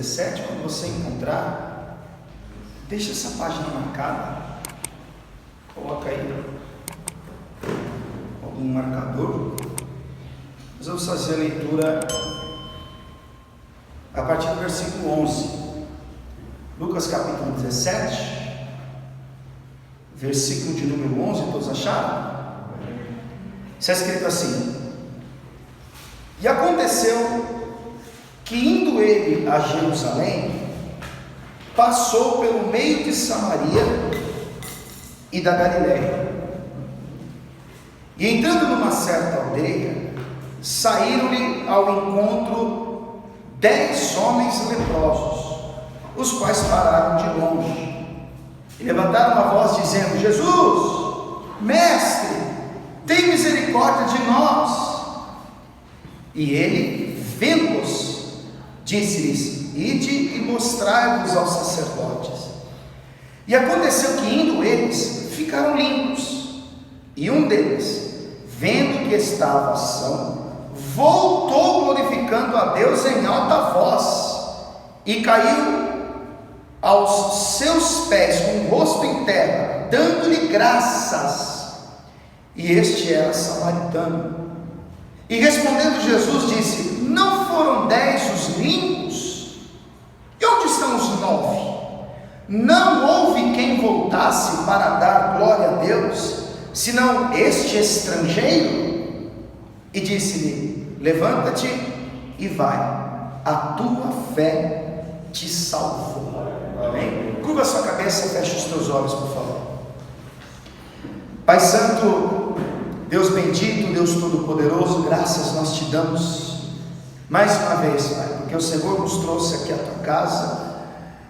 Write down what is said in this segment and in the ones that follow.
17, quando você encontrar, deixa essa página marcada, coloca aí algum marcador. Nós vamos fazer a leitura a partir do versículo 11, Lucas capítulo 17, versículo de número 11, todos acharam? Está escrito assim: e aconteceu que, indo ele a Jerusalém, passou pelo meio de Samaria e da Galiléia, e entrando numa certa aldeia, saíram-lhe ao encontro 10 homens leprosos, os quais pararam de longe e levantaram a voz dizendo: Jesus, mestre, tem misericórdia de nós. E ele, vendo-os, disse-lhes: ide e mostrai-vos aos sacerdotes. E aconteceu que, indo eles, ficaram limpos. E um deles, vendo que estava são, voltou glorificando a Deus em alta voz, e caiu aos seus pés com o rosto em terra, dando-lhe graças. E este era samaritano. E respondendo Jesus disse: não foram 10 os limpos? E onde estão os 9? Não houve quem voltasse para dar glória a Deus, senão este estrangeiro? E disse-lhe: levanta-te e vai, a tua fé te salvou. Amém? Curva a sua cabeça e feche os teus olhos, por favor. Pai Santo, Deus bendito, Deus Todo-Poderoso, graças nós te damos mais uma vez, Pai, porque o Senhor nos trouxe aqui à tua casa,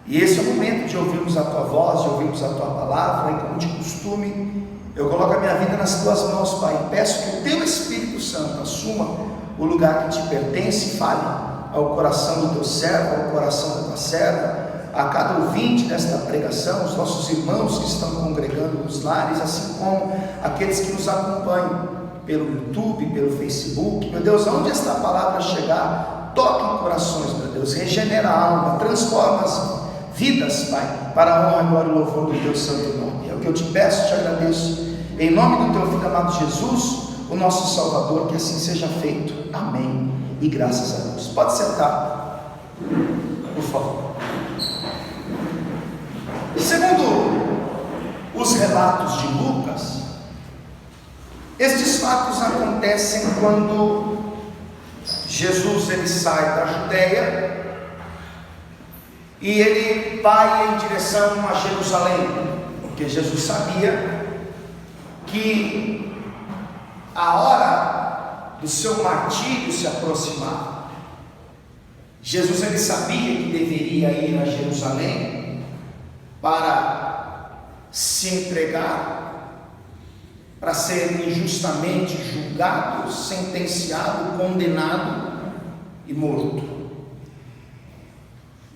e esse é o momento de ouvirmos a tua voz, de ouvirmos a tua palavra, e como de costume, eu coloco a minha vida nas tuas mãos, Pai, e peço que o teu Espírito Santo assuma o lugar que te pertence e fale ao coração do teu servo, ao coração da tua serva, a cada ouvinte desta pregação, os nossos irmãos que estão congregando nos lares, assim como aqueles que nos acompanham pelo YouTube, pelo Facebook. Meu Deus, aonde esta palavra chegar, toque em corações, meu Deus, regenera a alma, transforma as vidas, Pai, para a honra, glória e louvor do teu santo nome. É o que eu te peço, te agradeço, em nome do teu filho amado Jesus, o nosso Salvador, que assim seja feito. Amém e graças a Deus. Pode sentar, por favor. Segundo os relatos de Lucas, estes fatos acontecem quando Jesus ele sai da Judeia e ele vai em direção a Jerusalém, porque Jesus sabia que a hora do seu martírio se aproximava. Jesus ele sabia que deveria ir a Jerusalém para se entregar, para ser injustamente julgado, sentenciado, condenado e morto.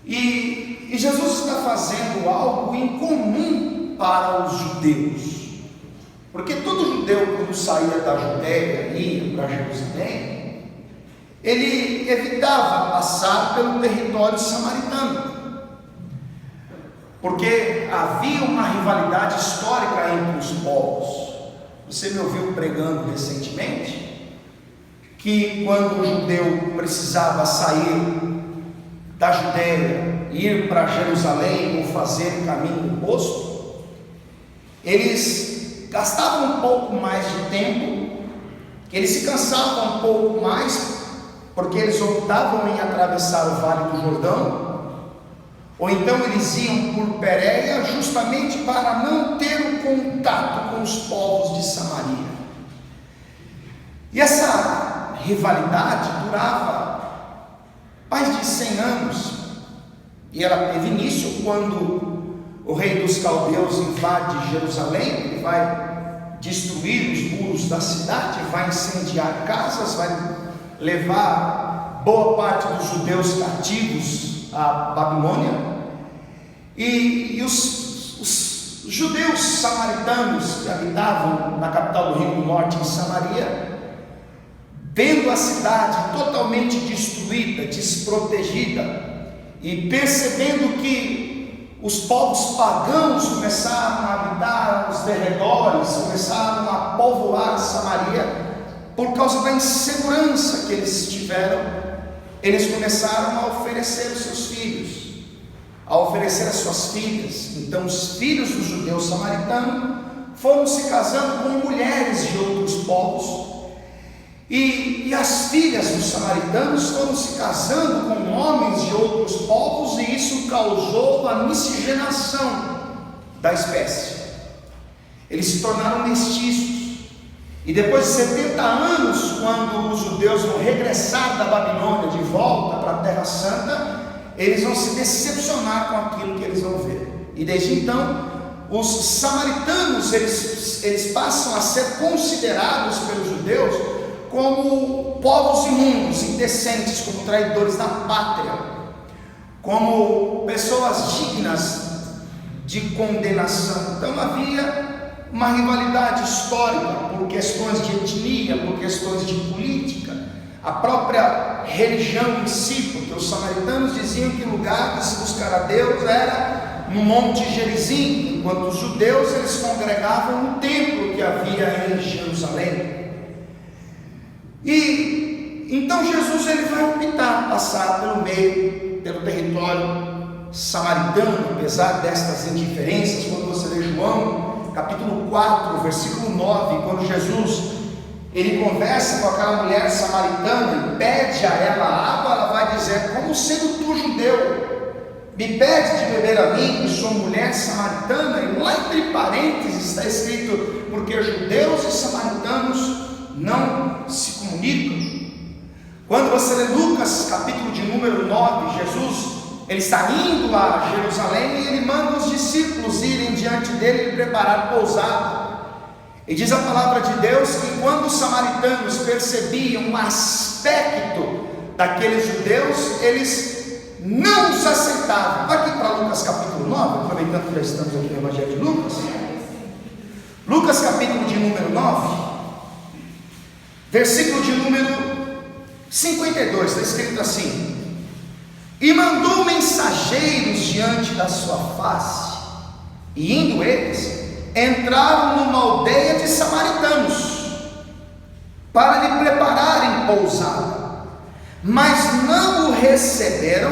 E Jesus está fazendo algo incomum para os judeus, porque todo judeu, quando saía da Judeia e ia para Jerusalém, ele evitava passar pelo território samaritano, porque havia uma rivalidade histórica entre os povos. Você me ouviu pregando recentemente que quando o judeu precisava sair da Judeia, ir para Jerusalém ou fazer o caminho oposto, eles gastavam um pouco mais de tempo, eles se cansavam um pouco mais, porque eles optavam em atravessar o Vale do Jordão, ou então eles iam por Pérea, justamente para não ter o contato com os povos de Samaria. E essa rivalidade durava mais de 100 anos, e ela teve início quando o rei dos caldeus invade Jerusalém. Ele vai destruir os muros da cidade, vai incendiar casas, vai levar boa parte dos judeus cativos a Babilônia, e os judeus samaritanos que habitavam na capital do Reino do Norte, em Samaria, vendo a cidade totalmente destruída, desprotegida, e percebendo que os povos pagãos começaram a habitar os derredores, começaram a povoar Samaria, por causa da insegurança que eles tiveram, eles começaram a oferecer os seus filhos, a oferecer as suas filhas. Então os filhos dos judeus samaritanos foram se casando com mulheres de outros povos, e as filhas dos samaritanos foram se casando com homens de outros povos, e isso causou a miscigenação da espécie. Eles se tornaram mestiços. E depois de 70 anos, quando os judeus vão regressar da Babilônia de volta para a Terra Santa, eles vão se decepcionar com aquilo que eles vão ver. E desde então, os samaritanos, eles passam a ser considerados pelos judeus como povos imundos, indecentes, como traidores da pátria, como pessoas dignas de condenação. Então havia uma rivalidade histórica por questões de etnia, por questões de política, a própria religião em si, porque os samaritanos diziam que o lugar de se buscar a Deus era no Monte Gerizim, enquanto os judeus eles congregavam no templo que havia em Jerusalém. E então Jesus ele vai optar passar pelo território samaritano, apesar destas indiferenças. Quando você lê João capítulo 4, versículo 9, quando Jesus ele conversa com aquela mulher samaritana e pede a ela água, ela vai dizer: como sendo tu judeu, me pede de beber a mim, que sou mulher samaritana? E lá entre parênteses está escrito: porque judeus e samaritanos não se comunicam. Quando você lê Lucas capítulo de número 9, Jesus ele está indo a Jerusalém e ele manda os discípulos irem diante dele e preparar pousada. E diz a palavra de Deus que quando os samaritanos percebiam o aspecto daqueles judeus, eles não os aceitavam. Aqui para Lucas capítulo 9, aproveitando que já estamos aqui no Evangelho de Lucas. Lucas capítulo de número 9, versículo de número 52, está escrito assim: e mandou mensageiros diante da sua face, e indo eles, entraram numa aldeia de samaritanos, para lhe prepararem pousada, mas não o receberam,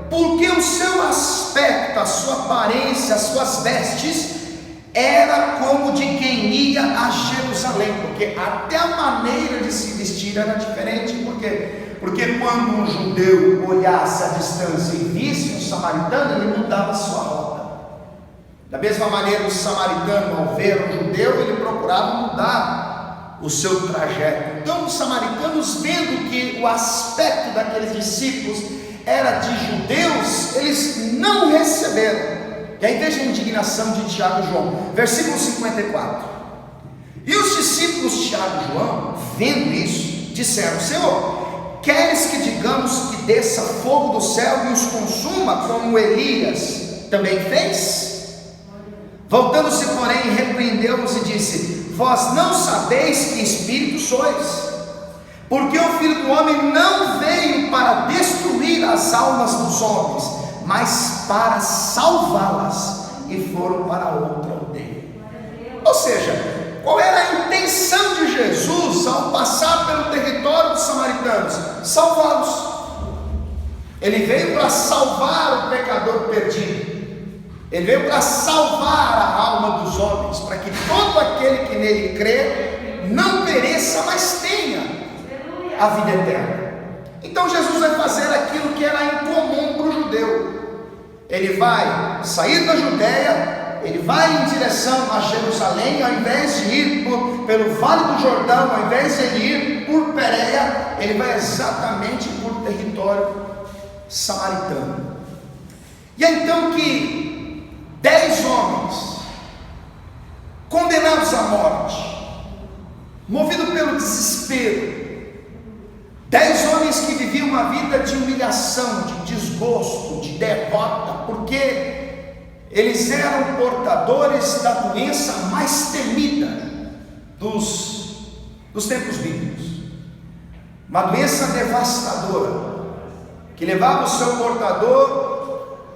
porque o seu aspecto, a sua aparência, as suas vestes, era como de quem ia a Jerusalém, porque até a maneira de se vestir era diferente. Por quê? Porque quando um judeu olhasse à distância e visse um samaritano, ele mudava a sua rota. Da mesma maneira, o samaritano, ao ver um judeu, ele procurava mudar o seu trajeto. Então os samaritanos, vendo que o aspecto daqueles discípulos era de judeus, eles não receberam. E aí veja a indignação de Tiago e João, versículo 54. E os discípulos Tiago e João, vendo isso, disseram: Senhor, queres que digamos que desça fogo do céu e os consuma, como Elias também fez? Voltando-se, porém, repreendeu-os e disse: vós não sabeis que espírito sois, porque o Filho do Homem não veio para destruir as almas dos homens, mas para salvá-las. E foram para outra aldeia. Ou seja, qual era a intenção de Jesus ao passar pelo território dos samaritanos? Salvá-los. Ele veio para salvar o pecador perdido. Ele veio para salvar a alma dos homens, para que todo aquele que nele crê não pereça, mas tenha a vida eterna. Então Jesus vai fazer aquilo que era incomum para o judeu. Ele vai sair da Judéia, ele vai em direção a Jerusalém, ao invés de ir pelo Vale do Jordão, ao invés de ele ir por Pérea, ele vai exatamente por território samaritano. E é então que 10 homens, condenados à morte, movidos pelo desespero, 10 homens que viviam uma vida de humilhação, de desgosto, de derrota, porque eles eram portadores da doença mais temida dos tempos bíblicos, uma doença devastadora, que levava o seu portador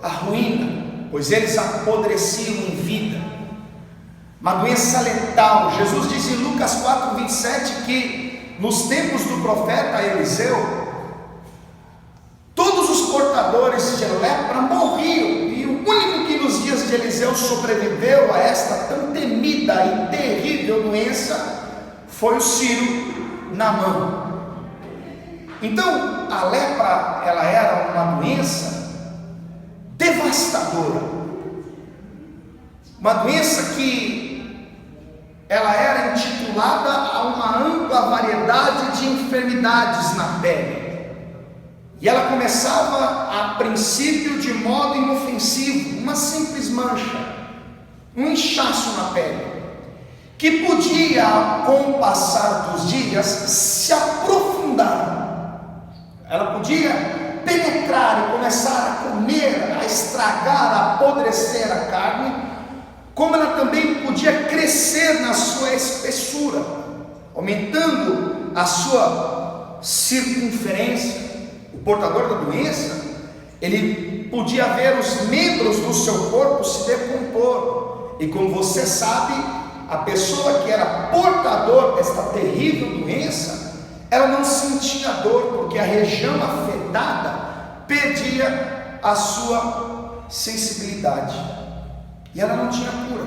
a ruína, pois eles apodreciam em vida. Uma doença letal. Jesus diz em Lucas 4:27 que nos tempos do profeta Eliseu, todos os portadores de lepra morriam, e o único que nos dias de Eliseu sobreviveu a esta tão temida e terrível doença foi o sírio Naamã. Então a lepra, ela era uma doença devastadora, uma doença que ela era intitulada a uma ampla variedade de enfermidades na pele. E ela começava a princípio de modo inofensivo, uma simples mancha, um inchaço na pele, que podia, com o passar dos dias, se aprofundar. Ela podia penetrar e começar a comer, a estragar, a apodrecer a carne, como ela também podia crescer na sua espessura, aumentando a sua circunferência. O portador da doença, ele podia ver os membros do seu corpo se decompor, e como você sabe, a pessoa que era portador desta terrível doença, ela não sentia dor, porque a região afetada perdia a sua sensibilidade, e ela não tinha cura,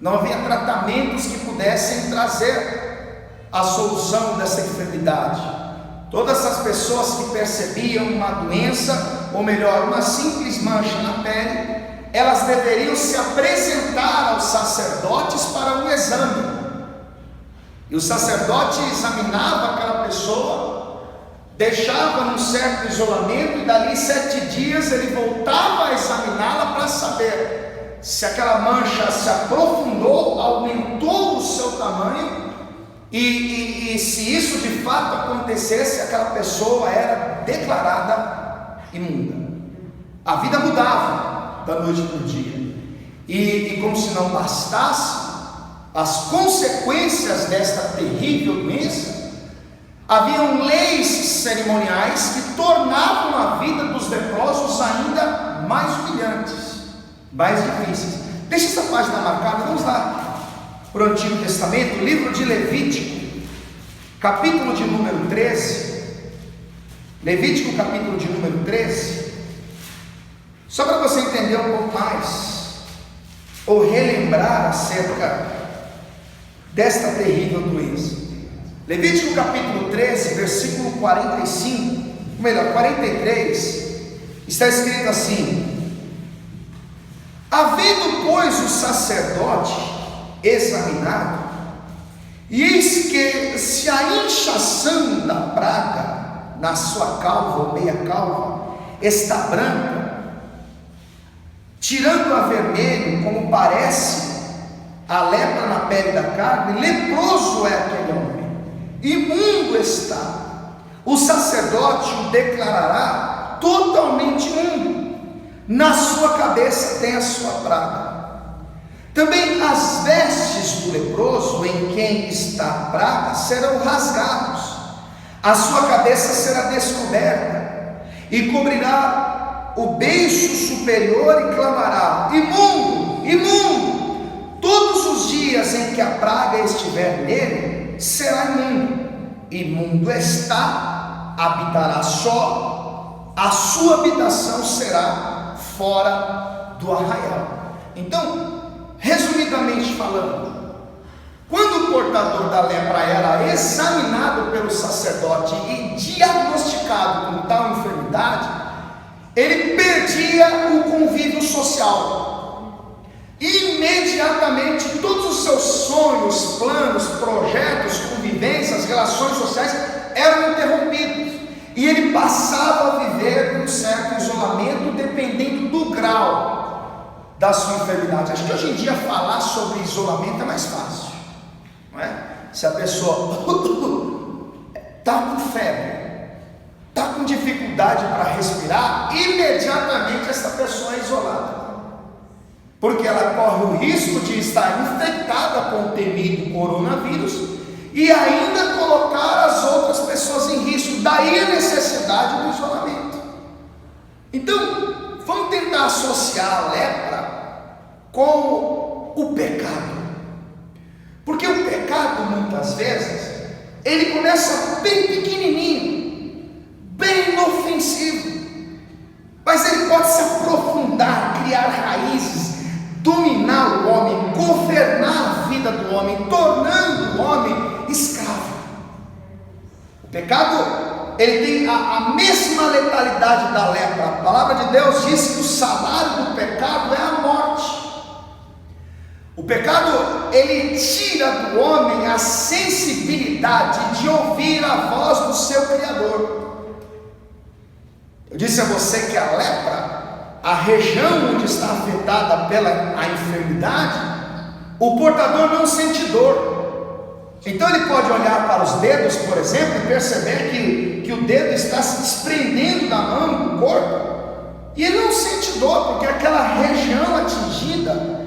não havia tratamentos que pudessem trazer a solução dessa enfermidade. Todas as pessoas que percebiam uma doença, ou melhor, uma simples mancha na pele, elas deveriam se apresentar aos sacerdotes para um exame. E o sacerdote examinava aquela pessoa, deixava num certo isolamento, e dali 7 dias ele voltava a examiná-la para saber se aquela mancha se aprofundou, aumentou o seu tamanho, e se isso de fato acontecesse, aquela pessoa era declarada imunda. A vida mudava da noite para o dia, e como se não bastasse as consequências desta terrível doença, haviam leis cerimoniais que tornavam a vida dos leprosos ainda mais humilhantes, mais difíceis. Deixa essa página marcada, vamos lá para o Antigo Testamento, livro de Levítico, capítulo de número 13. Levítico, capítulo de número 13. Só para você entender um pouco mais, ou relembrar acerca desta terrível doença. Levítico capítulo 13, versículo 45, ou melhor, 43, está escrito assim: havendo, pois, o sacerdote examinado, e eis que se a inchação da praga na sua calva ou meia calva está branca, tirando a vermelho, como parece a lepra na pele da carne, leproso é aquele homem, imundo está. O sacerdote o declarará totalmente imundo. Na sua cabeça tem a sua praga. Também as vestes do leproso em quem está a praga serão rasgados, a sua cabeça será descoberta, e cobrirá o beiço superior e clamará: imundo, imundo. Todos os dias em que a praga estiver nele, será imundo. Imundo está, habitará só, a sua habitação será fora do arraial. Então, resumidamente falando, quando o portador da lepra era examinado pelo sacerdote e diagnosticado com tal enfermidade, ele perdia o convívio social. Imediatamente todos os seus sonhos, planos, projetos, convivências, relações sociais eram interrompidos, e ele passava a viver um certo isolamento, dependendo do grau da sua enfermidade. Acho que hoje em dia falar sobre isolamento é mais fácil, não é? Se a pessoa está com febre, está com dificuldade para respirar, imediatamente essa pessoa é isolada, porque ela corre o risco de estar infectada com o temido coronavírus e ainda colocar as outras pessoas em risco. Daí a necessidade do isolamento. Então, vamos tentar associar a lepra com o pecado. Porque o pecado, muitas vezes, ele começa bem pequenininho, bem inofensivo, mas ele pode se aprofundar, criar raízes, dominar o homem, governar a vida do homem, tornando o homem escravo. O pecado, ele tem a mesma letalidade da lepra. A palavra de Deus diz que o salário do pecado é a morte. O pecado, ele tira do homem a sensibilidade de ouvir a voz do seu Criador. Eu disse a você que a lepra, a região onde está afetada pela enfermidade, o portador não sente dor. Então ele pode olhar para os dedos, por exemplo, e perceber que o dedo está se desprendendo da mão, do corpo, e ele não sente dor, porque aquela região atingida,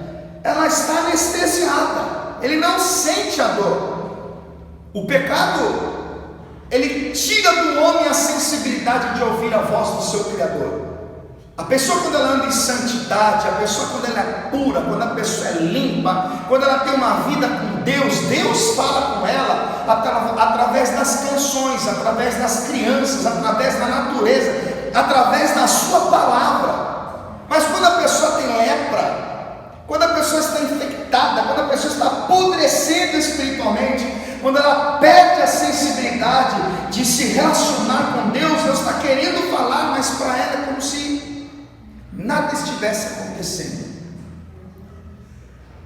ela está anestesiada, ele não sente a dor. O pecado, ele tira do homem a sensibilidade de ouvir a voz do seu Criador. A pessoa, quando ela anda em santidade, a pessoa, quando ela é pura, quando a pessoa é limpa, quando ela tem uma vida com Deus, Deus fala com ela através das canções, através das crianças, através da natureza, através da sua palavra. Mas quando a pessoa tem lepra, quando a pessoa está infectada, quando a pessoa está apodrecendo espiritualmente, quando ela perde a sensibilidade de se relacionar com Deus, Deus está querendo falar, mas para ela é como se nada estivesse acontecendo.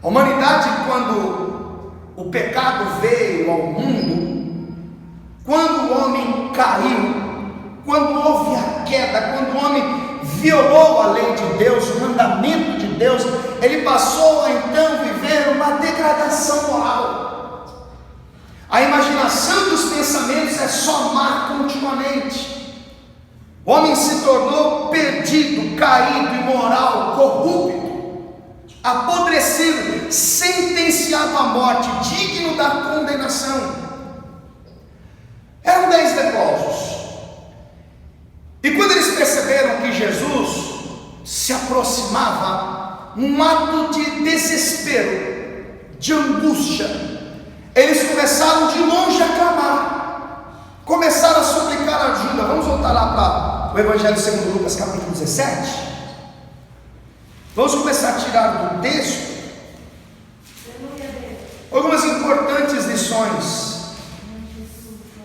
A humanidade, quando o pecado veio ao mundo, quando o homem caiu, quando houve a queda, quando o homem violou a lei de Deus, o mandamento de Deus, ele passou a então viver uma degradação moral. A imaginação dos pensamentos é só má continuamente. O homem se tornou perdido, caído, imoral, corrupto, apodrecido, sentenciado à morte, digno da condenação. Eram 10 leprosos. E quando eles perceberam que Jesus se aproximava, um ato de desespero, de angústia, eles começaram de longe a clamar, começaram a suplicar ajuda. Vamos voltar lá para o Evangelho segundo Lucas, capítulo 17. Vamos começar a tirar do texto algumas importantes lições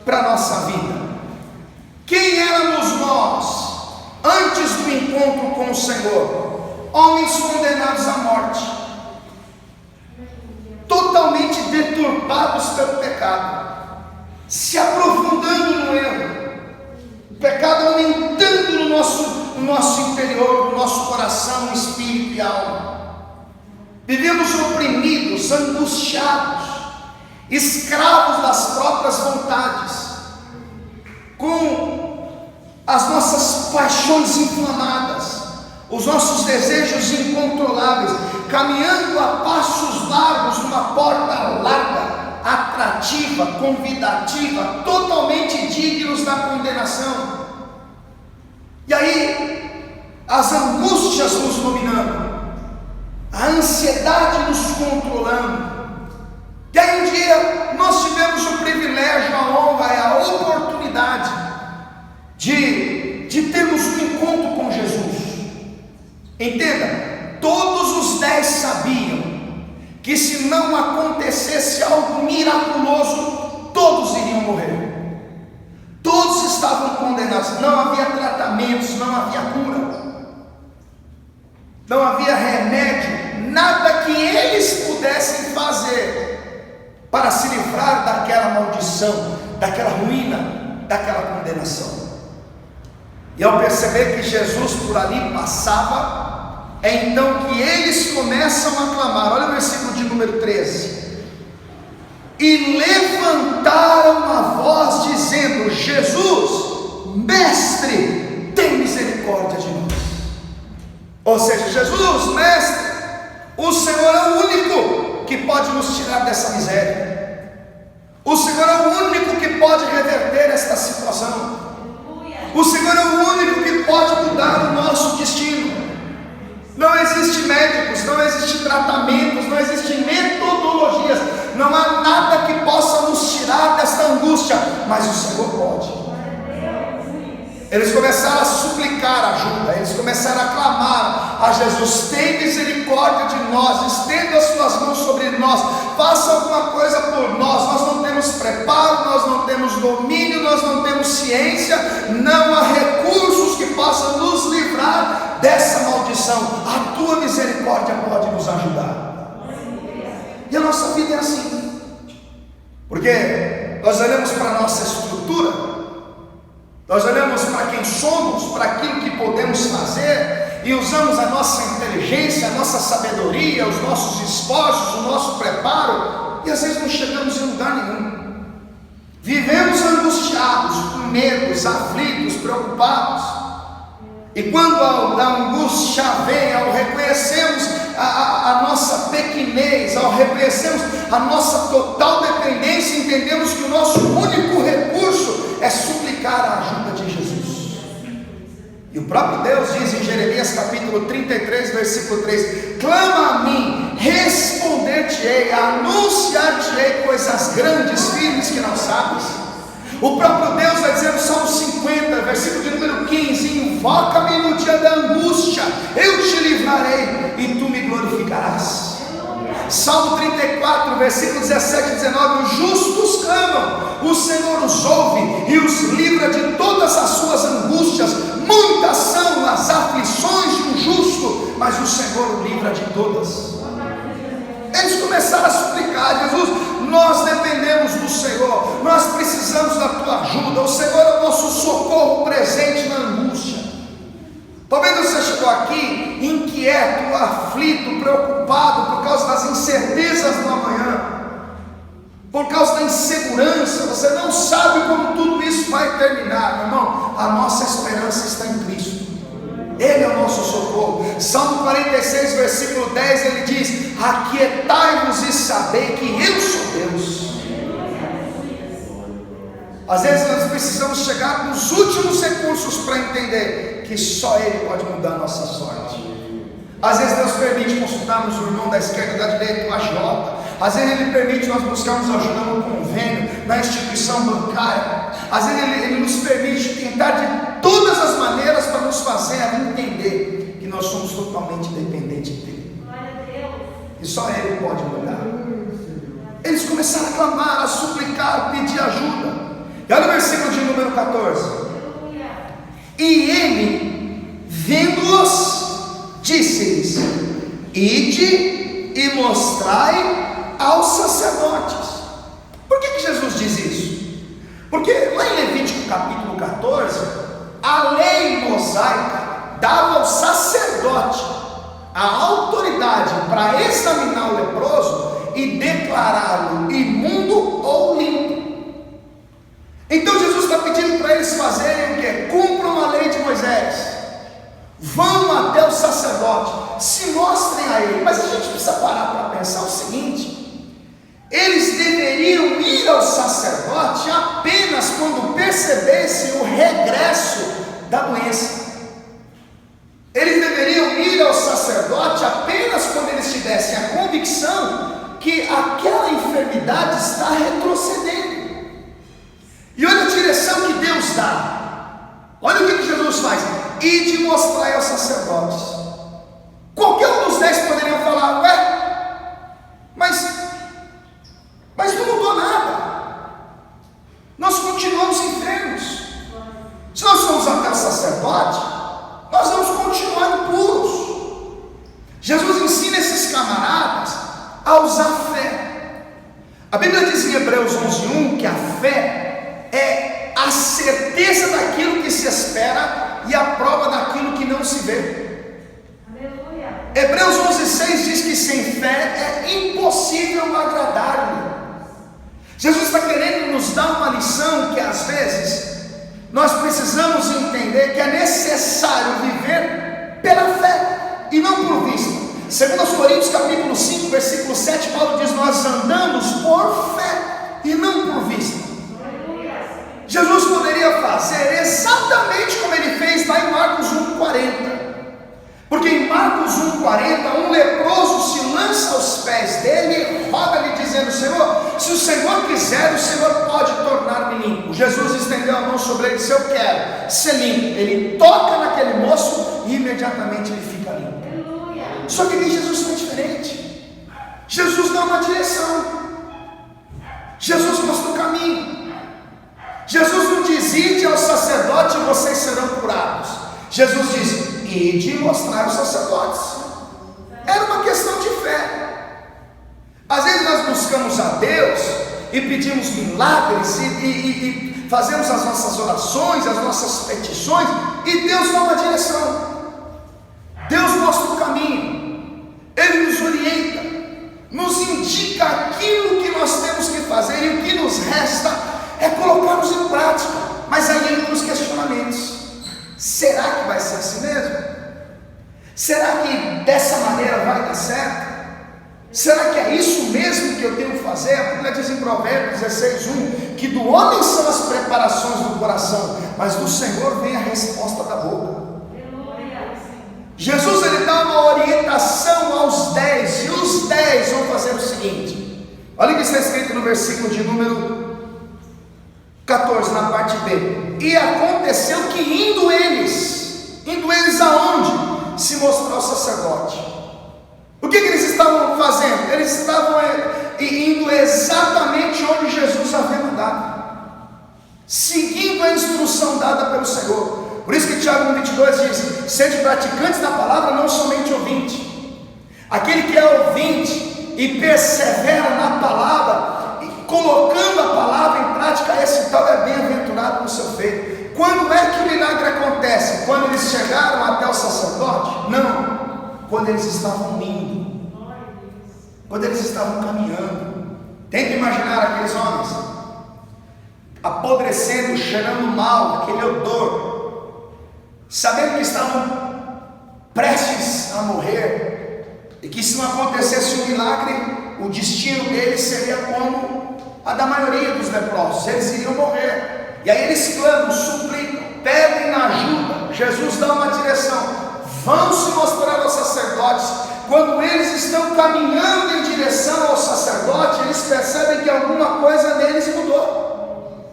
para a nossa vida. Quem éramos nós antes do encontro com o Senhor? Homens condenados à morte, totalmente deturpados pelo pecado, se aprofundando no erro, o pecado aumentando no nosso interior, no nosso coração, espírito e alma. Vivemos oprimidos, angustiados, escravos das próprias vontades, com as nossas paixões inflamadas, os nossos desejos incontroláveis, caminhando a passos largos numa porta larga, atrativa, convidativa, totalmente dignos da condenação. E aí, as angústias nos dominando, a ansiedade nos controlando. E aí um dia nós tivemos o privilégio, a honra e a oportunidade de termos um encontro com Jesus. Entenda, todos os 10 sabiam que se não acontecesse algo miraculoso, todos iriam morrer. Todos estavam condenados, não havia tratamentos, não havia cura, não havia remédio, nada que eles pudessem fazer para se livrar daquela maldição, daquela ruína, daquela condenação. E ao perceber que Jesus por ali passava, é então que eles começam a clamar. Olha o versículo de número 13. E levantaram a voz dizendo: Jesus, mestre, tem misericórdia de nós. Ou seja, Jesus, mestre, o Senhor é o único que pode nos tirar dessa miséria. O Senhor é o único que pode reverter esta situação. O Senhor é o único que pode mudar o nosso destino. existem médicos, não existem tratamentos, não existem metodologias, não há nada que possa nos tirar desta angústia, mas o Senhor pode. Eles começaram a suplicar ajuda, eles começaram a clamar a Jesus: tem misericórdia de nós, estenda as suas mãos sobre nós, faça alguma coisa por nós não temos preparo, nós não temos domínio, nós não temos ciência, não há recursos que possam nos livrar dessa maldição, a tua misericórdia pode nos ajudar. E a nossa vida é assim, porque nós olhamos para a nossa estrutura, nós olhamos para quem somos, para aquilo que podemos fazer, e usamos a nossa inteligência, a nossa sabedoria, os nossos esforços, o nosso preparo, e às vezes não chegamos em lugar nenhum. Vivemos angustiados, com medos, aflitos, preocupados. E quando a angústia vem, ao reconhecermos a nossa pequenez, ao reconhecermos a nossa total dependência, entendemos que o nosso único recurso é suplicar a ajuda de Jesus. E o próprio Deus diz em Jeremias capítulo 33, versículo 3: clama a mim, responder-te-ei, anunciar-te-ei coisas grandes, firmes que não sabes. O próprio Deus vai dizer no Salmo 50, versículo de número 15: invoca-me no dia da angústia, eu te livrarei e tu me glorificarás. Salmo 34, versículo 17 e 19: os justos clamam, o Senhor os ouve e os livra de todas as suas angústias. Muitas são as aflições de um justo, mas o Senhor o livra de todas. Eles começaram a suplicar: Jesus, nós dependemos do Senhor, nós precisamos da tua ajuda, o Senhor é o nosso socorro presente na angústia. Talvez você chegou aqui inquieto, aflito, preocupado por causa das incertezas do amanhã, por causa da insegurança, você não sabe como tudo isso vai terminar. Meu irmão, a nossa esperança está em Cristo, Ele é o nosso socorro. Salmo 46, versículo 10, ele diz: aquietai-vos e sabei que eu sou Deus. Às vezes nós precisamos chegar nos últimos recursos para entender que só Ele pode mudar a nossa sorte. Às vezes Deus permite consultarmos o irmão da esquerda, da direita, o agiota. Às vezes Ele permite nós buscarmos ajuda no convênio, na instituição bancária. Às vezes Ele nos permite tentar de todas as maneiras para nos fazer entender que nós somos totalmente dependentes dEle, e só Ele pode mudar. Eles começaram a clamar, a suplicar, a pedir ajuda. E olha o versículo de número 14: e Ele, vendo-os, disse-lhes: ide e mostrai aos sacerdotes. Por que Jesus diz isso? Porque lá em Levítico capítulo 14, a lei mosaica dava ao sacerdote a autoridade para examinar o leproso e declará-lo imundo ou limpo. Então Jesus está pedindo para eles fazerem o que? Cumpram a lei de Moisés, vão até o sacerdote, se mostrem a ele. Mas a gente precisa parar para pensar o seguinte: eles deveriam ir ao sacerdote apenas quando percebessem o regresso da doença. Eles deveriam ir ao sacerdote apenas quando eles tivessem a convicção que aquela enfermidade está retrocedendo. E olha a direção que Deus dá. Olha o que Jesus faz: ide mostrar aos sacerdotes. Qualquer um dos 10 poderiam falar: ué, mas não mudou nada, nós continuamos enfermos. Se nós formos até o sacerdote, nós vamos continuar impuros. Jesus ensina esses camaradas a usar fé. A Bíblia diz em Hebreus 11:1 que a fé é a certeza daquilo que se espera e a prova daquilo que não se vê. Aleluia. Hebreus 11:6 diz que sem fé é impossível agradar-lhe. Jesus está querendo nos dar uma lição que às vezes nós precisamos entender que é necessário viver pela fé e não por vista. Segundo aos Coríntios capítulo 5, versículo 7, Paulo diz: nós andamos por fé e não por vista. Jesus poderia fazer exatamente como ele fez lá em Marcos 1:40, porque em Marcos Marcos 1,40, um leproso se lança aos pés dele e roga-lhe dizendo: Senhor, se o Senhor quiser, o Senhor pode tornar-me limpo. Jesus estendeu a mão sobre ele e disse: eu quero ser limpo. Ele toca naquele moço e imediatamente ele fica limpo. Só que Jesus foi diferente. Jesus dá uma direção, Jesus mostra o caminho. Jesus não diz: ide ao sacerdote e vocês serão curados. Jesus diz: ide e mostrar aos sacerdotes. Era uma questão de fé. Às vezes nós buscamos a Deus e pedimos milagres e fazemos as nossas orações, as nossas petições, e Deus dá uma direção, Deus mostra o caminho, Ele nos orienta, nos indica aquilo que nós temos que fazer, e o que nos resta é colocarmos em prática. Mas aí entram os questionamentos: será que vai ser assim mesmo? Será que dessa maneira vai dar certo? Será que é isso mesmo que eu tenho que fazer? A Bíblia diz em Provérbios 16:1 que do homem são as preparações do coração, mas do Senhor vem a resposta da boca. Jesus, ele dá uma orientação aos 10, e os 10 vão fazer o seguinte. Olha o que está escrito no versículo de número 14, na parte B. E aconteceu que indo eles aonde? Se mostrou ao sacerdote. O que eles estavam fazendo? Eles estavam indo exatamente onde Jesus havia mandado, seguindo a instrução dada pelo Senhor. Por isso que Tiago 1,22 diz: sede praticantes da palavra, não somente ouvinte. Aquele que é ouvinte e persevera na palavra, e colocando a palavra em prática, esse tal é bem-aventurado no seu feito. Quando é que o milagre acontece? Quando eles chegaram até o sacerdote? Não, quando eles estavam indo, quando eles estavam caminhando. Tenta imaginar aqueles homens apodrecendo, cheirando mal, aquele odor, sabendo que estavam prestes a morrer, e que se não acontecesse um milagre, o destino deles seria como a da maioria dos leprosos, eles iriam morrer. E aí eles clamam, suplicam, pedem ajuda. Jesus dá uma direção: vão se mostrar aos sacerdotes. Quando eles estão caminhando em direção ao sacerdote, eles percebem que alguma coisa neles mudou.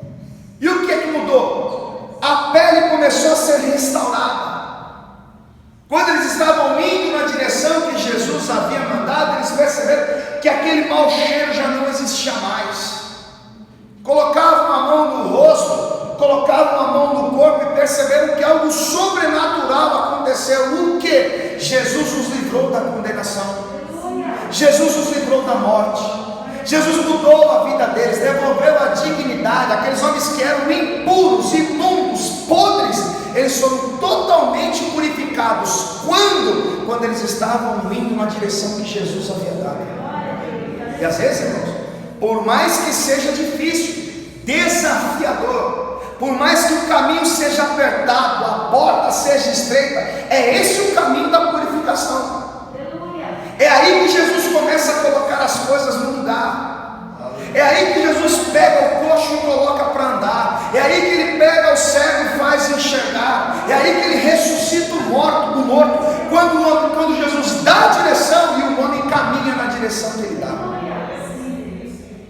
E o que é que mudou? A pele começou a ser restaurada. Quando eles estavam indo na direção que Jesus havia mandado, eles perceberam que aquele mau cheiro já não existia mais. Colocavam a mão no rosto, colocavam a mão no corpo e perceberam que algo sobrenatural aconteceu. O que? Jesus os livrou da condenação, Jesus os livrou da morte, Jesus mudou a vida deles, devolveu a dignidade. Aqueles homens que eram impuros, imundos, podres, eles foram totalmente purificados. Quando eles estavam indo na direção que Jesus havia dado. E às vezes, irmãos, por mais que seja difícil, desafiador, por mais que o caminho seja apertado, a porta seja estreita, é esse o caminho da purificação. É aí que Jesus começa a colocar as coisas no lugar. É aí que Jesus pega o coxo e coloca para andar. É aí que ele pega o cego e faz enxergar. É aí que ele ressuscita o morto. Quando Jesus dá a direção e o homem caminha na direção que ele dá.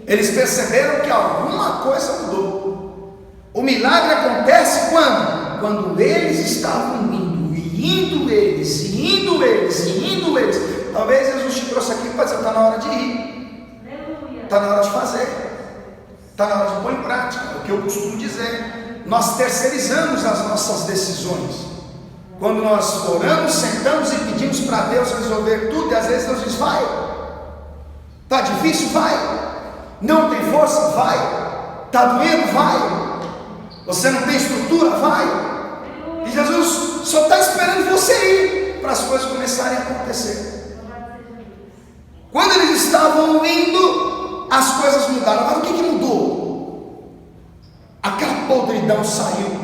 Eles perceberam que alguma coisa mudou. O milagre acontece quando eles estavam indo, e indo eles, e indo eles, e indo eles. Talvez Jesus te trouxe aqui para dizer: está na hora de ir, está na hora de fazer, está na hora de pôr em prática. É o que eu costumo dizer: nós terceirizamos as nossas decisões. Quando nós oramos, sentamos e pedimos para Deus resolver tudo, e às vezes Deus diz: vai, está difícil, vai. Não tem força? Vai. Está doendo? Vai. Você não tem estrutura? Vai. E Jesus só está esperando você ir para as coisas começarem a acontecer. Quando eles estavam indo, as coisas mudaram. Agora o que mudou? Aquela podridão saiu.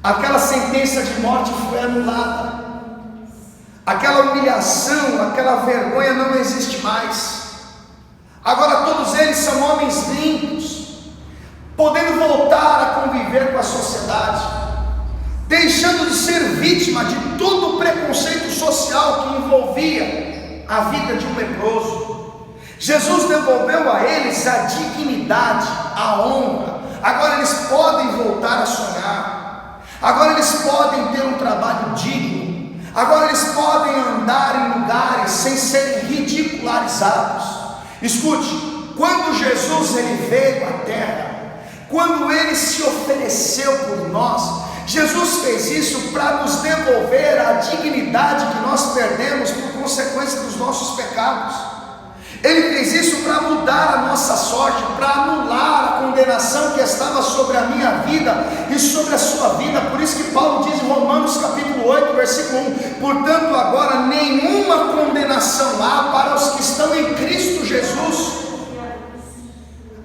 Aquela sentença de morte foi anulada. Aquela humilhação, aquela vergonha não existe mais. Agora todos eles são homens limpos, podendo voltar a conviver com a sociedade, deixando de ser vítima de todo o preconceito social que envolvia a vida de um leproso. Jesus devolveu a eles a dignidade, a honra. Agora eles podem voltar a sonhar, agora eles podem ter um trabalho digno, agora eles podem andar em lugares sem serem ridicularizados. Escute, quando Jesus ele veio à terra, quando ele se ofereceu por nós, Jesus fez isso para nos devolver a dignidade que nós perdemos por consequência dos nossos pecados. Ele fez isso para mudar a nossa sorte, para anular a condenação que estava sobre a minha vida e sobre a sua vida. Por isso que Paulo diz em Romanos capítulo 8, versículo 1: portanto agora nenhuma condenação há para os que estão em Cristo Jesus.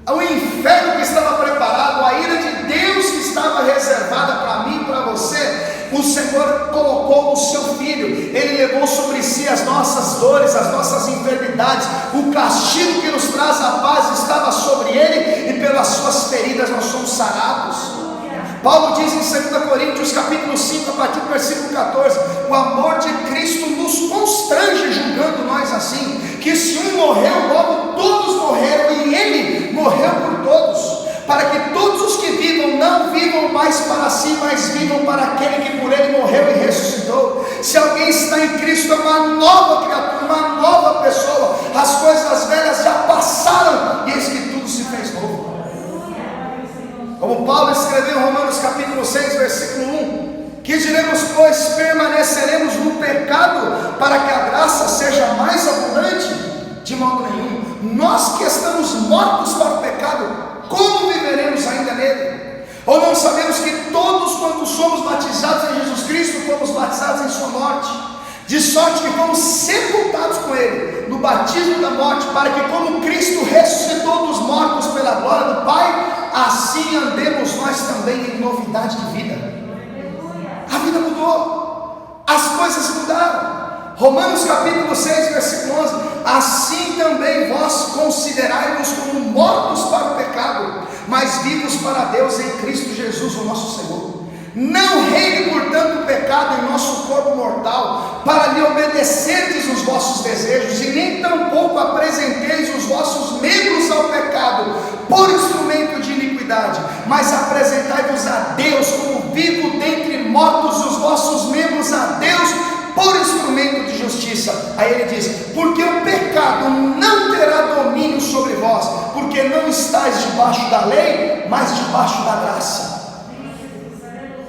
O inferno que estava preparado, a ira de Deus que estava reservada para mim e para você, o Senhor colocou no seu Filho. Ele levou sobre si as nossas dores, as nossas enfermidades. O castigo que nos traz a paz estava sobre ele, e pelas suas feridas nós somos sarados. Paulo diz em 2 Coríntios capítulo 5, a partir do versículo 14: o amor de Cristo nos constrange, julgando nós assim, que se um morreu, logo todos morreram, e ele morreu por todos, para que todos os que vivam não vivam mais para si, mas vivam para aquele que por ele morreu e ressuscitou. Se alguém está em Cristo, é uma nova criatura, uma nova pessoa. As coisas velhas já passaram, e eis que tudo se fez novo. Como Paulo escreveu em Romanos capítulo 6, versículo 1: que diremos, pois, permaneceremos no pecado para que a graça seja mais abundante? De modo nenhum. Nós que estamos mortos para o pecado, como viveremos ainda nele? Ou não sabemos que todos quantos somos batizados em Jesus Cristo, fomos batizados em sua morte? De sorte que fomos sepultados com ele no batismo da morte, para que como Cristo ressuscitou dos mortos pela glória do Pai, assim andemos nós também em novidade de vida. A vida mudou, as coisas mudaram. Romanos capítulo 6, versículo 11: assim também vós considerai-vos como mortos para o pecado, mas vivos para Deus em Cristo Jesus, o nosso Senhor. Não reine, portanto, o pecado em nosso corpo mortal, para lhe obedecerdes os vossos desejos, e nem tampouco apresenteis os vossos membros ao pecado por instrumento de iniquidade, mas apresentai-vos a Deus como vivo dentre mortos, os vossos membros a Deus por instrumento de justiça. Aí ele diz: porque o pecado não terá domínio sobre vós, porque não estáis debaixo da lei, mas debaixo da graça.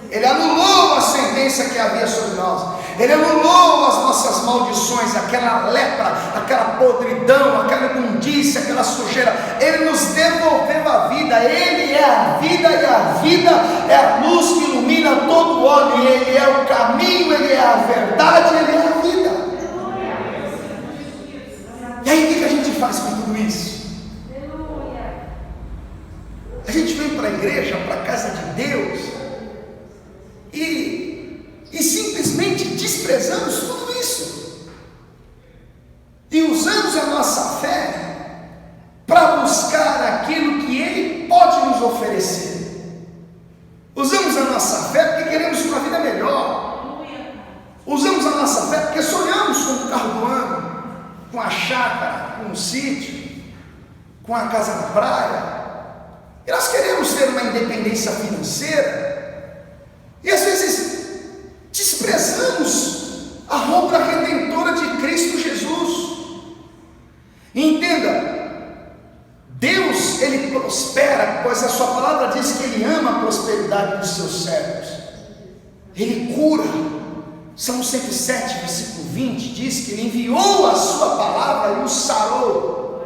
Ele anulou a sentença que havia sobre nós, ele anulou as nossas maldições, aquela lepra, aquela podridão, aquela imundícia, aquela sujeira. Ele nos devolveu a vida. Ele é a vida, e a vida é a luz que ilumina todo homem. Ele é o caminho, ele é a verdade, ele é a vida. E aí o que a gente faz com tudo isso? A gente vem para a igreja, para a casa de Deus, e simplesmente desprezamos tudo isso, e usamos a nossa fé para buscar aquilo que Ele pode nos oferecer. Usamos a nossa fé porque queremos uma vida melhor. Usamos a nossa fé porque sonhamos com o carro do ano, com a chácara, com o sítio, com a casa na praia, e nós queremos ter uma independência financeira. E às vezes desprezamos a obra redentora de Cristo Jesus. E entenda, Deus, Ele prospera, pois a sua palavra diz que Ele ama a prosperidade dos seus servos. Ele cura. Salmo 107, versículo 20 diz que Ele enviou a sua palavra e o sarou.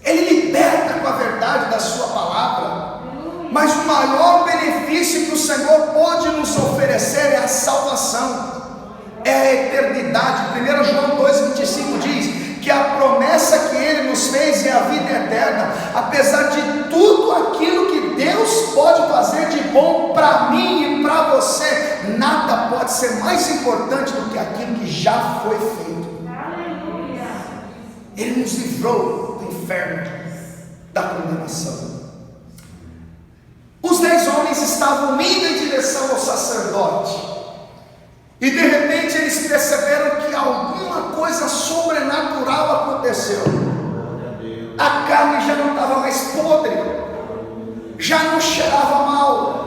Ele liberta com a verdade da sua palavra. Mas o maior benefício que o Senhor pode nos oferecer é a salvação, é a eternidade. 1 João 2,25 diz que a promessa que Ele nos fez é a vida eterna. Apesar de tudo aquilo que Deus pode fazer de bom para mim e para você, nada pode ser mais importante do que aquilo que já foi feito. Ele nos livrou do inferno, da condenação. Os 10 homens homens estavam indo em direção ao sacerdote, e de repente eles perceberam que alguma coisa sobrenatural aconteceu. A carne já não estava mais podre, já não cheirava mal.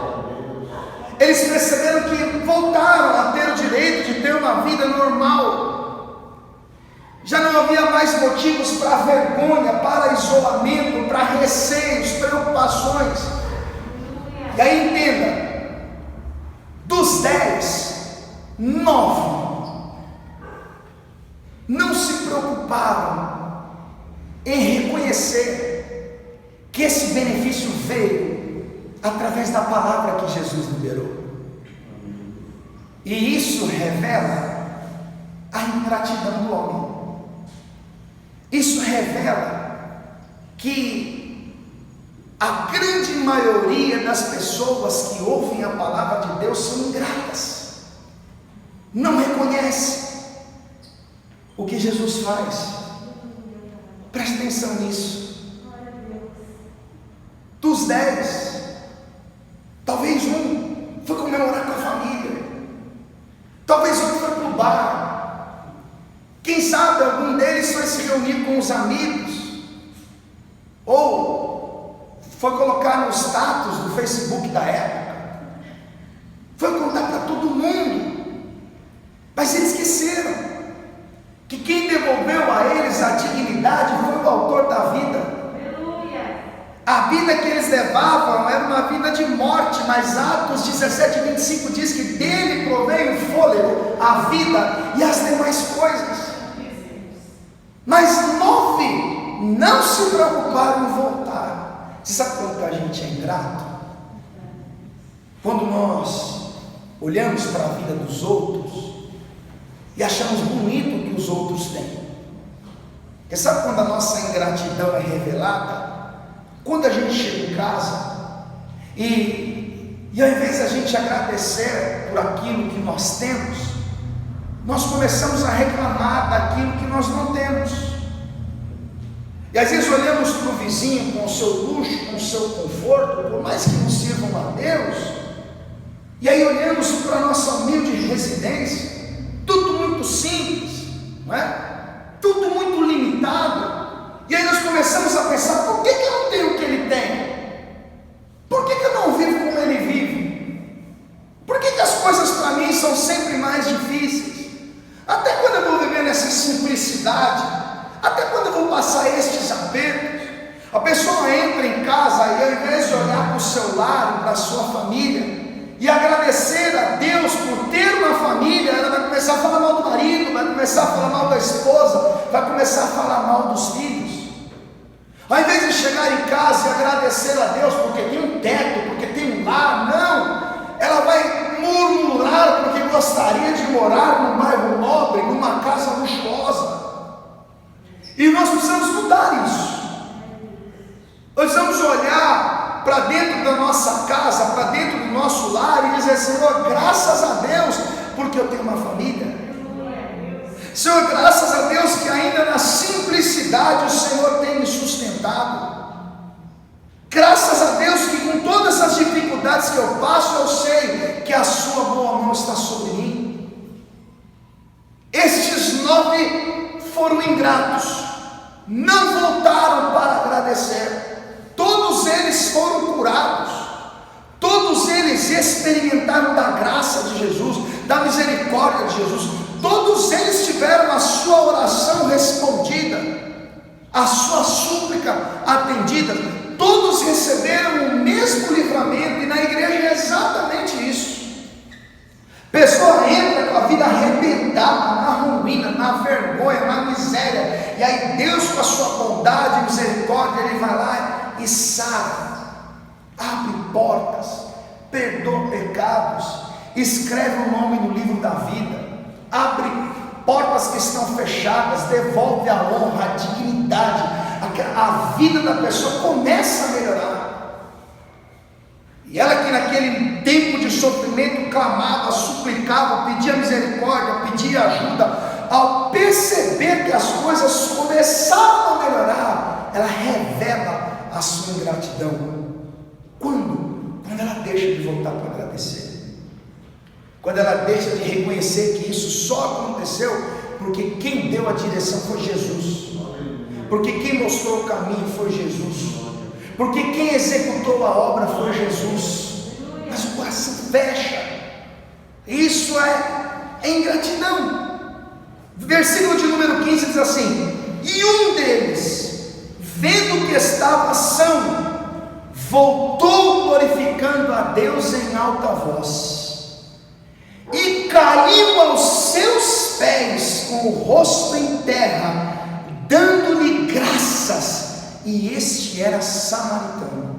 Eles perceberam que voltaram a ter o direito de ter uma vida normal. Já não havia mais motivos para vergonha, para isolamento, para receios, preocupações. E aí entenda, dos 10, 9 não se preocuparam em reconhecer que esse benefício veio através da palavra que Jesus liberou. E isso revela a ingratidão do homem. Isso revela que a grande maioria das pessoas que ouvem a palavra de Deus são ingratas, não reconhece o que Jesus faz. Preste atenção nisso. Dos 10, talvez um foi comemorar com a família, talvez outro foi para o bar, quem sabe algum deles foi se reunir com os amigos, ou foi colocar no status do Facebook da época, foi contar para todo mundo. Mas eles esqueceram que quem devolveu a eles a dignidade foi o autor da vida. A vida que eles levavam era uma vida de morte, mas Atos 17:25 diz que dele provém o fôlego, a vida e as demais coisas. Mas 9 não se preocuparam em voltar. Você sabe quando a gente é ingrato? Quando nós olhamos para a vida dos outros e achamos bonito o que os outros têm. Porque sabe quando a nossa ingratidão é revelada? Quando a gente chega em casa e ao invés de a gente agradecer por aquilo que nós temos, nós começamos a reclamar daquilo que nós não temos. E às vezes olhamos para o vizinho com o seu luxo, com o seu conforto, por mais que não sirvam a Deus, e aí olhamos para a nossa humilde residência, tudo muito simples, não é? Tudo muito limitado. E aí nós começamos a pensar: por que eu não tenho o que ele tem? Por que eu não vivo como ele vive? Por que as coisas para mim são sempre mais difíceis? Até quando eu vou viver nessa simplicidade? Até quando eu vou passar estes apertos? A pessoa entra em casa e ao invés de olhar para o seu lar, para a sua família e agradecer a Deus por ter uma família, ela vai começar a falar mal do marido, vai começar a falar mal da esposa, vai começar a falar mal dos filhos. Ao invés de chegar em casa e agradecer a Deus porque tem um teto, porque tem um lar, não, ela vai murmurar porque gostaria de morar num bairro nobre, numa casa luxuosa. E nós precisamos mudar isso. Nós precisamos olhar para dentro da nossa casa, para dentro do nosso lar e dizer: Senhor, graças a Deus porque eu tenho uma família. Senhor, graças a Deus que ainda na simplicidade o Senhor tem me sustentado. Graças a Deus que com todas as dificuldades que eu passo, eu sei que a sua boa mão está sobre mim. Estes 9 foram ingratos, não voltaram para agradecer. Todos eles foram curados, todos eles experimentaram da graça de Jesus, da misericórdia de Jesus. Todos eles tiveram a sua oração respondida, a sua súplica atendida. Todos receberam o mesmo livramento, e na igreja é exatamente isso. Pessoa entra com a vida arrebentada, na ruína, na vergonha, na miséria, e aí Deus, com a sua bondade e misericórdia, Ele vai lá e sara, abre portas, perdoa pecados, escreve o nome no livro da vida, abre portas que estão fechadas, devolve a honra, a dignidade, a vida da pessoa começa a melhorar. E ela que naquele tempo de sofrimento clamava, suplicava, pedia misericórdia, pedia ajuda, ao perceber que as coisas começaram a melhorar, ela revela a sua ingratidão. Quando ela deixa de aproveitar para agradecer. Quando ela deixa de reconhecer que isso só aconteceu porque quem deu a direção foi Jesus, porque quem mostrou o caminho foi Jesus, porque quem executou a obra foi Jesus. Mas o coração fecha. Isso é ingratidão. Versículo de número 15 diz assim: e um deles, vendo que estava são, voltou glorificando a Deus em alta voz, e caiu aos seus pés com o rosto em terra, dando-lhe graças. E este era samaritano.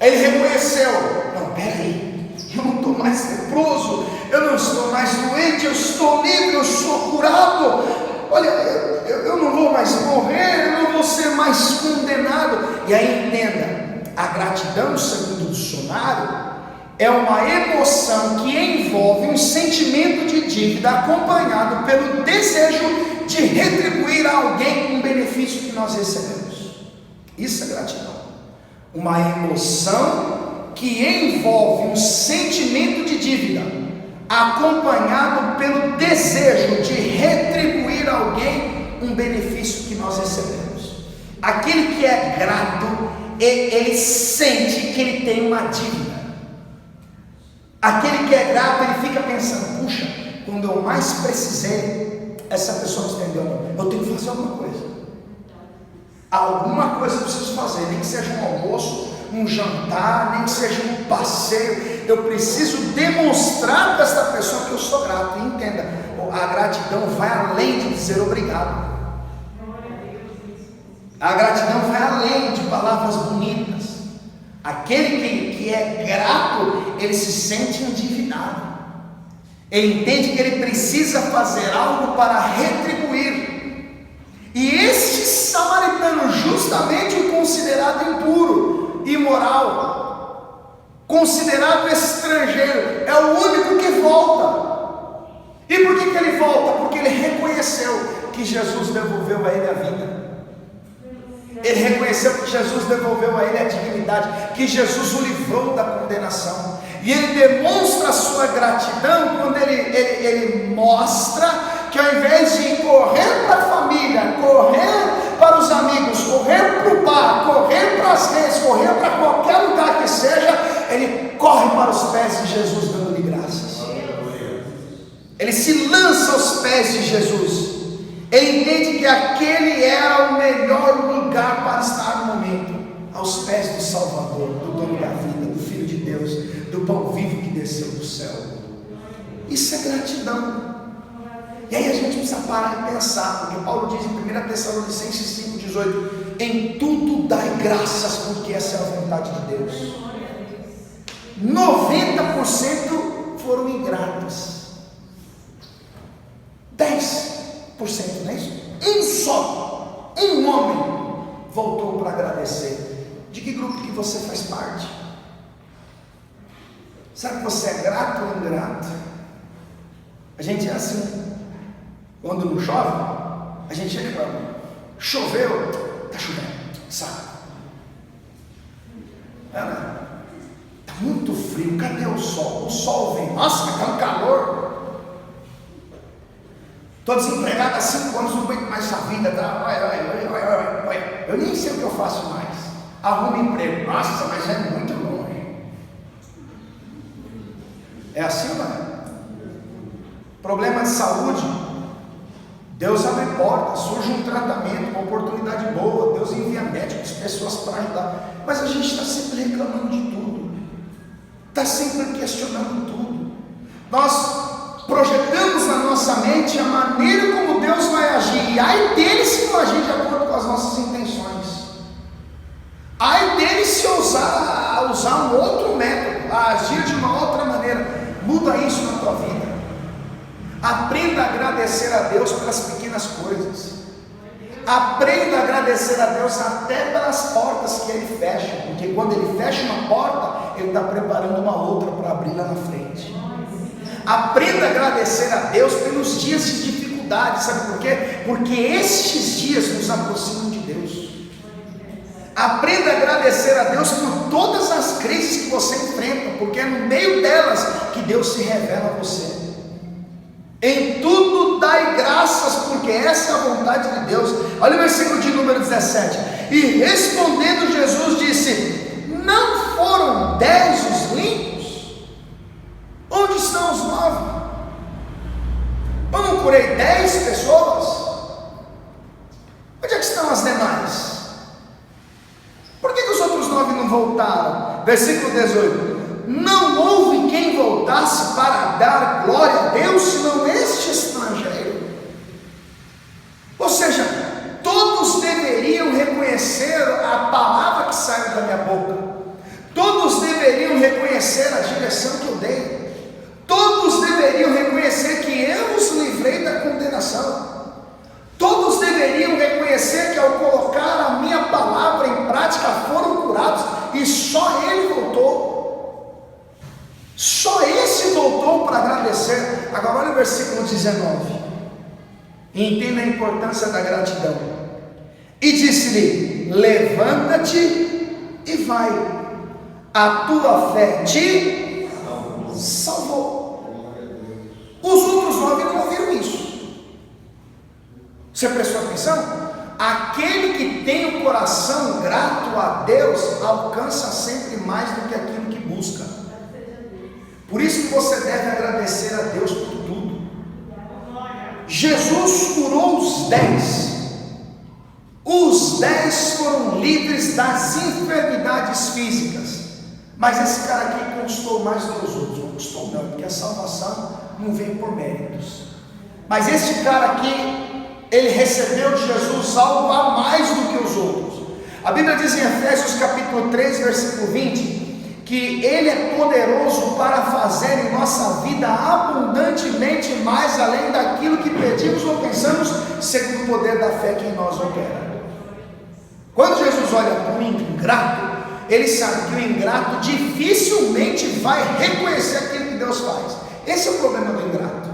Ele reconheceu: não, peraí, eu não estou mais leproso, eu não estou mais doente, eu estou livre, eu sou curado. Olha, eu não vou mais morrer, eu não vou ser mais condenado. E aí entenda, a gratidão, segundo o dicionário, é uma emoção que envolve um sentimento de dívida acompanhado pelo desejo de retribuir a alguém um benefício que nós recebemos. Isso é gratidão. Uma emoção que envolve um sentimento de dívida acompanhado pelo desejo de retribuir a alguém um benefício que nós recebemos. Aquele que é grato, ele sente que ele tem uma dívida. Aquele que é grato, ele fica pensando: puxa, quando eu mais precisei, essa pessoa me estendeu a mão. Eu tenho que fazer alguma coisa. Alguma coisa eu preciso fazer, nem que seja um almoço, um jantar, nem que seja um passeio. Eu preciso demonstrar para esta pessoa que eu sou grato. E entenda, a gratidão vai além de dizer obrigado. A gratidão vai além de palavras bonitas. Aquele que é grato, ele se sente endividado. Ele entende que ele precisa fazer algo para retribuir. E este samaritano, justamente o considerado impuro, imoral, considerado estrangeiro, é o único que volta. E por que ele volta? Porque ele reconheceu que Jesus devolveu a ele a vida. Ele reconheceu que Jesus devolveu a ele a dignidade, que Jesus o livrou da condenação. E ele demonstra a sua gratidão quando ele mostra que, ao invés de correr para a família, correr para os amigos, correr para o bar, correr para as redes, correr para qualquer lugar que seja, ele corre para os pés de Jesus, dando-lhe graças. Ele se lança aos pés de Jesus. Ele entende que aquele era o melhor lugar para estar no momento, aos pés do Salvador, do dono da vida, do Filho de Deus, do pão vivo que desceu do céu. Isso é gratidão. E aí a gente precisa parar e pensar, porque Paulo diz em 1 Tessalonicenses 5,18: em tudo dai graças, porque essa é a vontade de Deus. 90% foram ingratos, 10%, não é isso? Um homem voltou para agradecer. De que grupo que você faz parte? Sabe que você é grato ou ingrato? A gente é assim. Quando não chove, a gente reclama. Choveu, está chovendo, sabe? Está muito frio, cadê o sol? O sol vem, nossa, está um calor. Estou desempregado há 5 anos, não aguento mais essa vida, tá? Olha. Eu nem sei o que eu faço mais. Arrumo emprego. Nossa, mas é muito longe. É assim, não é? Problema de saúde. Deus abre portas, surge um tratamento, uma oportunidade boa. Deus envia médicos, pessoas para ajudar. Mas a gente está sempre reclamando de tudo. Está sempre questionando tudo. Nós projetamos na nossa mente a maneira como Deus vai agir, e ai dele se não agir de acordo com as nossas intenções, ai dele se usar um outro método, a agir de uma outra maneira. Muda isso na tua vida. Aprenda a agradecer a Deus pelas pequenas coisas. Aprenda a agradecer a Deus até pelas portas que Ele fecha, porque quando Ele fecha uma porta, Ele está preparando uma outra para abrir lá na frente. Aprenda a agradecer a Deus pelos dias de dificuldade. Sabe por quê? Porque estes dias nos aproximam de Deus. Aprenda a agradecer a Deus por todas as crises que você enfrenta, porque é no meio delas que Deus se revela a você. Em tudo dai graças, porque essa é a vontade de Deus. Olha o versículo de número 17. E respondendo Jesus disse: não foram 10 os limpos? Onde estão os 9? Eu não curei 10 pessoas? Onde é que estão as demais? Por que os outros 9 não voltaram? Versículo 18. Não houve quem voltasse para dar glória a Deus, senão este estrangeiro. Ou seja, todos deveriam reconhecer a palavra que saiu da minha boca, todos deveriam reconhecer a direção que eu dei, todos deveriam reconhecer que eu os livrei da condenação, todos deveriam reconhecer que ao colocar a minha palavra em prática foram curados, e só ele voltou. Só esse voltou para agradecer. Agora olha o versículo 19. E entenda a importância da gratidão. E disse-lhe: levanta-te e vai, a tua fé te salvou. Os outros 9 não ouviram isso. Você prestou atenção? Aquele que tem o coração grato a Deus alcança sempre mais do que aquilo que busca. Por isso que você deve agradecer a Deus por tudo. Jesus curou os 10. Os 10 foram livres das enfermidades físicas. Mas esse cara aqui conquistou mais do que os outros. Não conquistou não, porque a salvação não vem por méritos. Mas esse cara aqui, ele recebeu de Jesus algo a mais do que os outros. A Bíblia diz em Efésios capítulo 3, versículo 20, que Ele é poderoso para fazer em nossa vida abundantemente mais além daquilo que pedimos ou pensamos, segundo o poder da fé que em nós opera. Quando Jesus olha para o ingrato, Ele sabe que o ingrato dificilmente vai reconhecer aquilo que Deus faz. Esse é o problema do ingrato.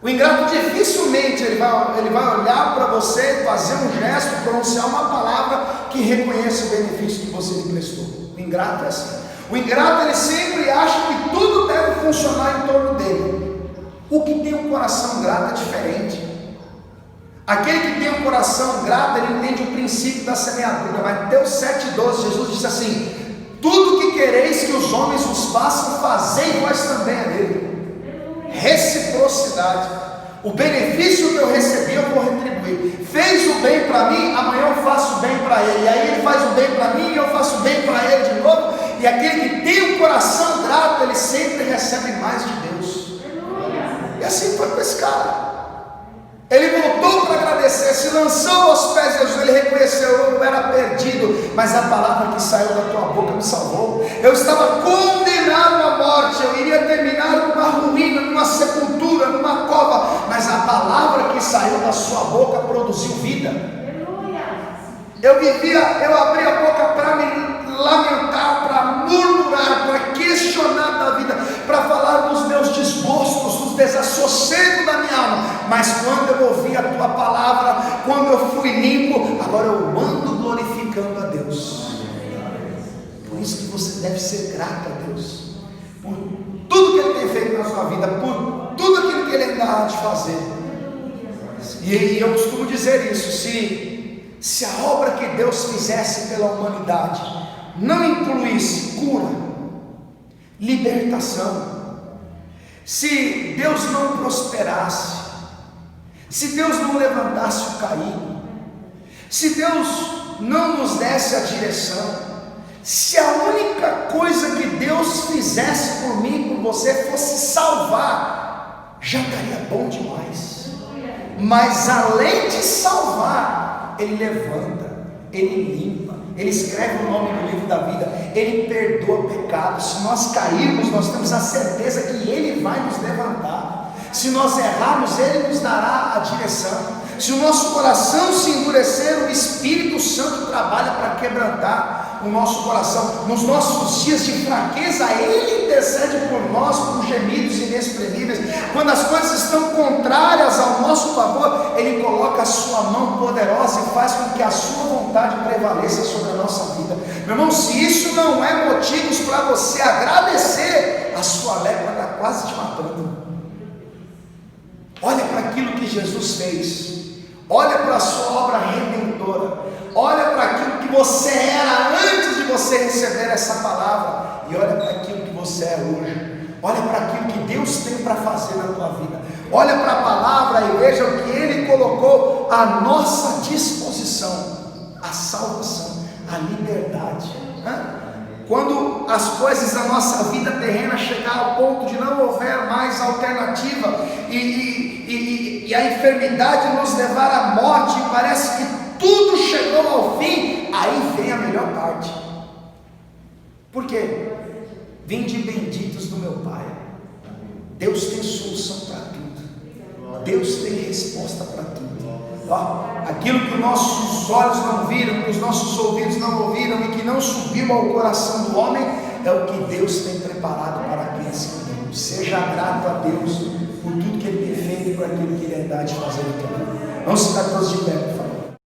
O ingrato dificilmente ele vai olhar para você, fazer um gesto, pronunciar uma palavra que reconheça o benefício que você lhe prestou. O ingrato é assim. O ingrato ele sempre acha que tudo deve funcionar em torno dele. O que tem um coração grato é diferente. Aquele que tem um coração grato, ele entende o princípio da semeadura. Mateus 7,12, Jesus disse assim: tudo que quereis que os homens vos façam, fazei vós também a ele. Reciprocidade. O benefício que eu recebi eu vou retribuir. Fez o bem para mim, amanhã eu faço bem para ele. E aí ele faz o bem para mim e eu faço bem para ele de novo. E aquele que tem um coração grato, ele sempre recebe mais de Deus. E assim foi com esse cara. Ele voltou para agradecer, se lançou aos pés de Jesus. Ele reconheceu: eu era perdido, mas a palavra que saiu da tua boca me salvou. Eu estava condenado à morte, eu iria terminar numa ruína, numa sepultura, numa cova, mas a palavra que saiu da sua boca produziu vida. Eu abri a boca para me lamentar, para murmurar, para questionar da vida, para falar dos meus desgostos, dos desassossegos da minha alma. Mas quando eu ouvi a tua palavra, quando eu fui limpo, agora eu ando glorificando a Deus. Por isso que você deve ser grato a Deus, por tudo que Ele tem feito na sua vida, por tudo aquilo que Ele ainda há de fazer. E eu costumo dizer isso: se a obra que Deus fizesse pela humanidade não incluísse cura, libertação, se Deus não prosperasse, se Deus não levantasse o caído, se Deus não nos desse a direção, se a única coisa que Deus fizesse por mim e por você fosse salvar, já estaria bom demais. Mas além de salvar, Ele levanta, Ele limpa, Ele escreve o nome no livro da vida, Ele perdoa pecados. Se nós cairmos, nós temos a certeza que Ele vai nos levantar. Se nós errarmos, Ele nos dará a direção. Se o nosso coração se endurecer, o Espírito Santo trabalha para quebrantar. o nosso coração. Nos nossos dias de fraqueza, Ele intercede por nós com gemidos inexprimíveis. Quando as coisas estão contrárias ao nosso favor, Ele coloca a sua mão poderosa e faz com que a sua vontade prevaleça sobre a nossa vida. Meu irmão, se isso não é motivos para você agradecer, a sua lepra está quase te matando. Olha para aquilo que Jesus fez. Olha para a sua obra redentora. Olha para aquilo que você era antes de você receber essa palavra. E olha para aquilo que você é hoje. Olha para aquilo que Deus tem para fazer na tua vida. Olha para a palavra e veja o que Ele colocou à nossa disposição. A salvação, a liberdade. Quando as coisas da nossa vida terrena chegar ao ponto de não houver mais alternativa e a enfermidade nos levar à morte, e parece que tudo chegou ao fim, aí vem a melhor parte. Por quê? Vinde benditos do meu Pai. Deus tem solução para tudo. Deus tem resposta para tudo. Aquilo que os nossos olhos não viram, que os nossos ouvidos não ouviram e que não subiu ao coração do homem, é o que Deus tem preparado para aqueles que amam. Seja grato a Deus por tudo que Ele tem feito e por aquilo que Ele é dado de fazer no teu mundo. Vamos ficar todos de pé.